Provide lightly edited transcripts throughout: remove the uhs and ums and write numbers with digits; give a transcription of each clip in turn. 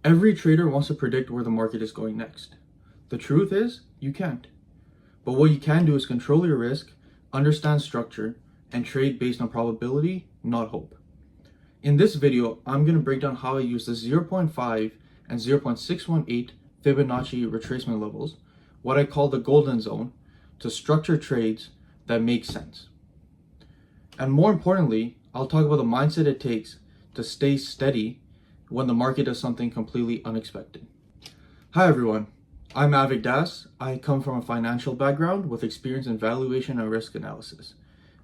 Every trader wants to predict where the market is going next. The truth is, you can't. But what you can do is control your risk, understand structure, and trade based on probability, not hope. In this video, I'm going to break down how I use the 0.5 and 0.618 Fibonacci retracement levels, what I call the golden zone, to structure trades that make sense. And more importantly, I'll talk about the mindset it takes to stay steady when the market does something completely unexpected. Hi everyone, I'm Avik. I come from a financial background with experience in valuation and risk analysis.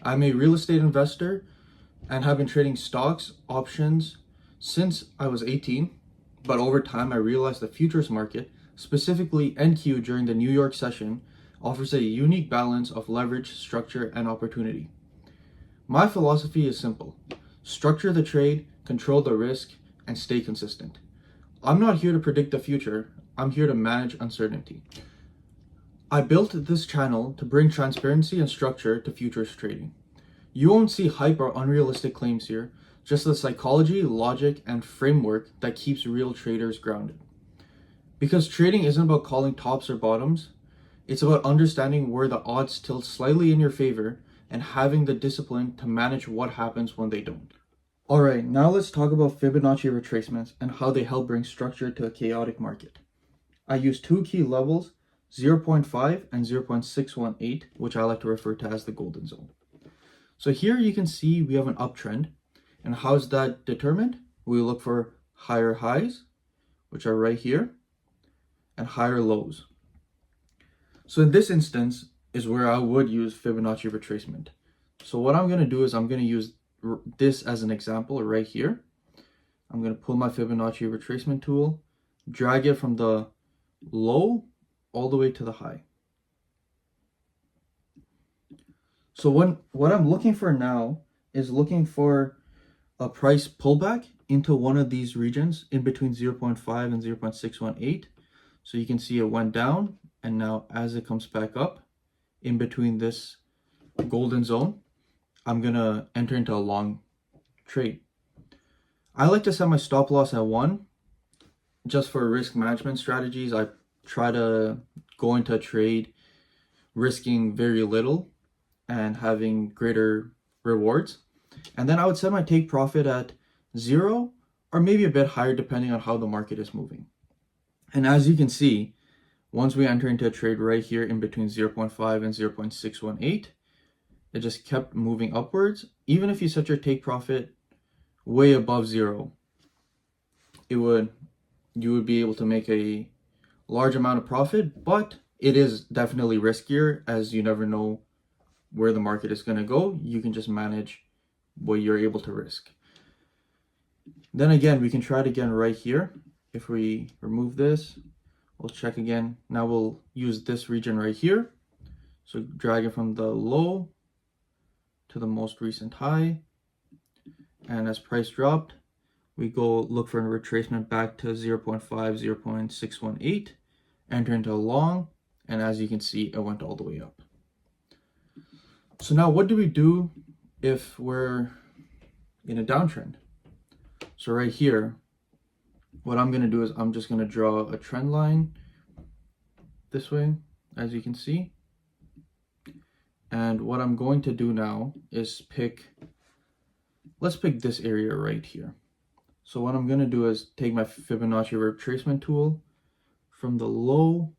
I'm a real estate investor and have been trading stocks, options since I was 18, but over time I realized the futures market, specifically NQ during the New York session, offers a unique balance of leverage, structure, and opportunity. My philosophy is simple: structure the trade, control the risk, and stay consistent. I'm not here to predict the future, I'm here to manage uncertainty. I built this channel to bring transparency and structure to futures trading. You won't see hype or unrealistic claims here, just the psychology, logic, and framework that keeps real traders grounded. Because trading isn't about calling tops or bottoms, it's about understanding where the odds tilt slightly in your favor and having the discipline to manage what happens when they don't. Alright, now let's talk about Fibonacci retracements and how they help bring structure to a chaotic market. I use two key levels, 0.5 and 0.618, which I like to refer to as the golden zone. So here you can see we have an uptrend. And how's that determined? We look for higher highs, which are right here, and higher lows. So in this instance is where I would use Fibonacci retracement. So what I'm going to do is I'm going to use this as an example right here. I'm going to pull my Fibonacci retracement tool, drag it from the low all the way to the high. So what I'm looking for now is looking for a price pullback into one of these regions in between 0.5 and 0.618. So you can see it went down, and now as it comes back up in between this golden zone, I'm gonna enter into a long trade. I like to set my stop loss at 1 just for risk management strategies. I try to go into a trade risking very little and having greater rewards. And then I would set my take profit at 0 or maybe a bit higher depending on how the market is moving. And as you can see, once we enter into a trade right here in between 0.5 and 0.618, it just kept moving upwards. Even if you set your take profit way above 0, you would be able to make a large amount of profit, but it is definitely riskier as you never know where the market is going to go. You can just manage what you're able to risk. Then again, we can try it again right here. If we remove this, we'll check again. Now we'll use this region right here. So drag it from the low to the most recent high. And as price dropped, we go look for a retracement back to 0.5, 0.618, enter into a long, and as you can see, it went all the way up. So now what do we do if we're in a downtrend? So right here, what I'm going to do is I'm just going to draw a trend line this way, as you can see. And what I'm going to do now is let's pick this area right here. So what I'm going to do is take my Fibonacci retracement tool from the low.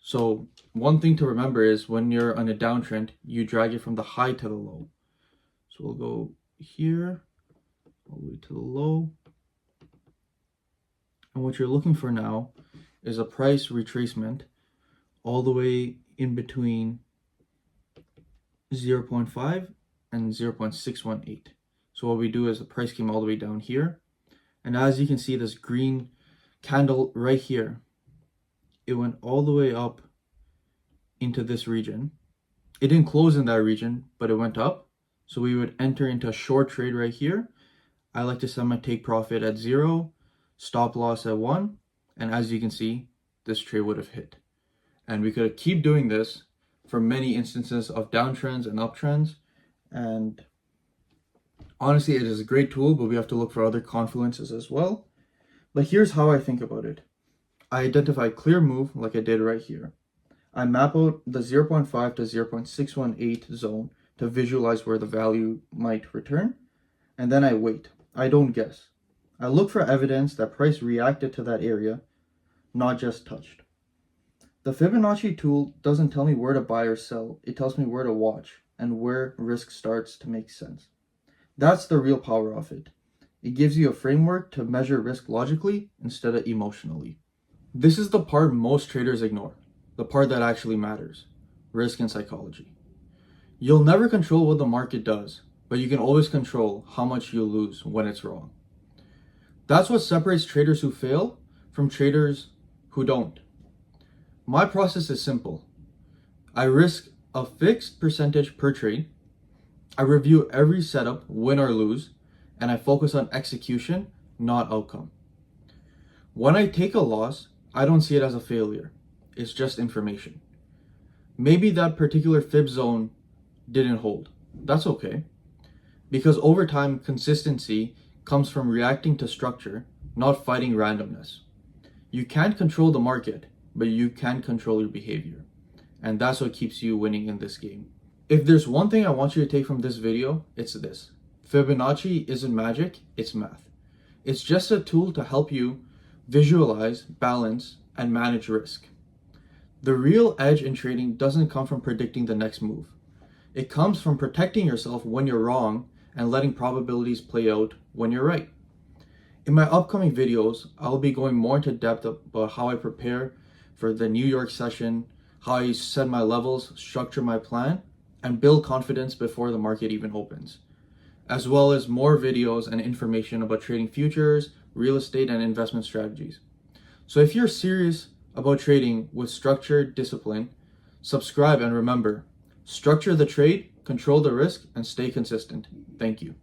So one thing to remember is when you're on a downtrend, you drag it from the high to the low. So we'll go here, all the way to the low. And what you're looking for now is a price retracement all the way in between 0.5 and 0.618. So what we do is the price came all the way down here. And as you can see, this green candle right here, it went all the way up into this region. It didn't close in that region, but it went up. So we would enter into a short trade right here. I like to set my take profit at 0, stop loss at 1. And as you can see, this trade would have hit. And we could keep doing this for many instances of downtrends and uptrends. And honestly, it is a great tool, but we have to look for other confluences as well. But here's how I think about it. I identify clear move like I did right here. I map out the 0.5 to 0.618 zone to visualize where the value might return, and then I wait. I don't guess. I look for evidence that price reacted to that area, not just touched. The Fibonacci tool doesn't tell me where to buy or sell, it tells me where to watch and where risk starts to make sense. That's the real power of it. It gives you a framework to measure risk logically instead of emotionally. This is the part most traders ignore, the part that actually matters, risk and psychology. You'll never control what the market does, but you can always control how much you'll lose when it's wrong. That's what separates traders who fail from traders who don't. My process is simple. I risk a fixed percentage per trade. I review every setup, win or lose, and I focus on execution, not outcome. When I take a loss, I don't see it as a failure. It's just information. Maybe that particular fib zone didn't hold. That's okay. Because over time, consistency comes from reacting to structure, not fighting randomness. You can't control the market, but you can control your behavior. And that's what keeps you winning in this game. If there's one thing I want you to take from this video, it's this. Fibonacci isn't magic, it's math. It's just a tool to help you visualize, balance, and manage risk. The real edge in trading doesn't come from predicting the next move. It comes from protecting yourself when you're wrong and letting probabilities play out when you're right. In my upcoming videos, I'll be going more into depth about how I prepare for the New York session, how I set my levels, structure my plan, and build confidence before the market even opens, as well as more videos and information about trading futures, real estate, and investment strategies. So if you're serious about trading with structured discipline, subscribe and remember, structure the trade, control the risk, and stay consistent. Thank you.